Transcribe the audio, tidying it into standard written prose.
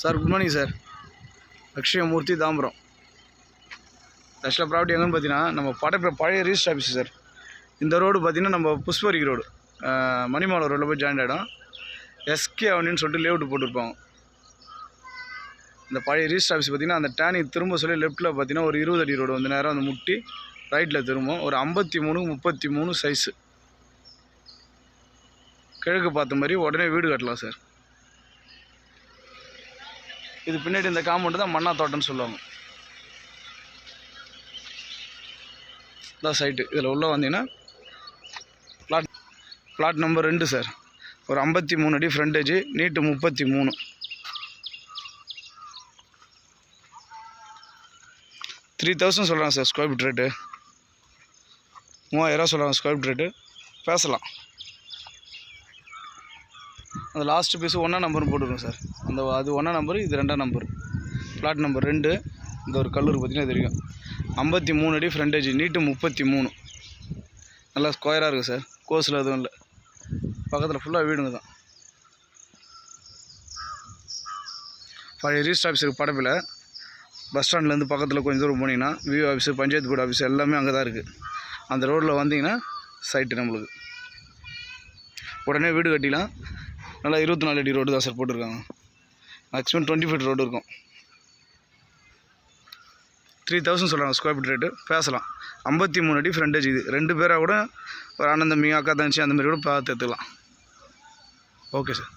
Sir good morning sir. Akshayamurthy Tambaram. ஆக்சுவலாக property எங்கன்னு பார்த்தீங்கன்னா நம்ம பழைய ரிஜிஸ்டர் ஆஃபீஸ் சார். இந்த ரோடு பார்த்தீங்கன்னா நம்ம புஷ்பரிக்கு ரோடு மணிமாலை ரோடில் போய் ஜாயின் ஆகிடும். எஸ்கே அவனின்னு சொல்லிட்டு லேஅவுட் போட்டிருப்பாங்க. இந்த பழைய ரிஜிஸ்டர் ஆஃபீஸ் பார்த்தீங்கன்னா அந்த டேனிங் திரும்ப சொல்லி லெஃப்ட்டில் பார்த்தீங்கன்னா ஒரு 20 அடி ரோடு வந்து நேரம் வந்து முட்டி ரைட்டில் திரும்பும். ஒரு 53-33 சைஸு கிழக்கு பார்த்த மாதிரி உடனே வீடு கட்டலாம் சார். இது பின்னாடி இந்த காம்பவுண்டு தான் மண்ணா தோட்டம்னு சொல்லுவாங்க. இதான் சைட்டு. இதில் உள்ள வந்தீங்கன்னா பிளாட் நம்பர் 2 சார். ஒரு 53 அடி ஃப்ரண்டேஜ், நீட்டு 33. 3000 சொல்கிறாங்க சார் ஸ்கொயர் ஃபீட் ரேட்டு. 3000 சொல்கிறாங்க ஸ்கொயர் ஃபீட் ரேட்டு. பேசலாம். அந்த லாஸ்ட் பீஸு 1ஆம் நம்பர்னு போட்டுருக்கோம் சார். அது 1ஆம் நம்பரு, இது 2ஆம் நம்பர். Plot number 2. இந்த ஒரு கல்லூர் பார்த்தீங்கன்னா தெரியும். 53 அடி ஃப்ரண்டேஜ், நீட்டு 33. நல்லா ஸ்கொயராக இருக்குது சார். கோர்ஸில் எதுவும் இல்லை. பக்கத்தில் ஃபுல்லாக வீடுங்க தான். பழைய ரிஜிஸ்டர் ஆஃபீஸ் இருக்குது படப்பில். பஸ் ஸ்டாண்ட்லேருந்து பக்கத்தில் கொஞ்சம் தூரம் போனீங்கன்னா VO office, panchayat board office எல்லாமே அங்கே தான் இருக்குது. அந்த ரோட்டில் வந்தீங்கன்னா சைட்டு நம்மளுக்கு. உடனே வீடு கட்டிலாம். நல்லா 24 அடி ரோடு தான் சார் போட்டிருக்காங்க. மேக்ஸிமம் 20 ஃபீட் ரோடு இருக்கும். 3000 சொல்கிறாங்க ஸ்கொயர் ஃபீட் ரேட்டு. பேசலாம். 53 அடி ஃப்ரண்டேஜ். இது 2 பேராக கூட ஒரு அண்ணன் தம்பி, அக்கா தங்கச்சி அந்த மாதிரி கூட பார்த்து எடுத்துக்கலாம். Okay sir.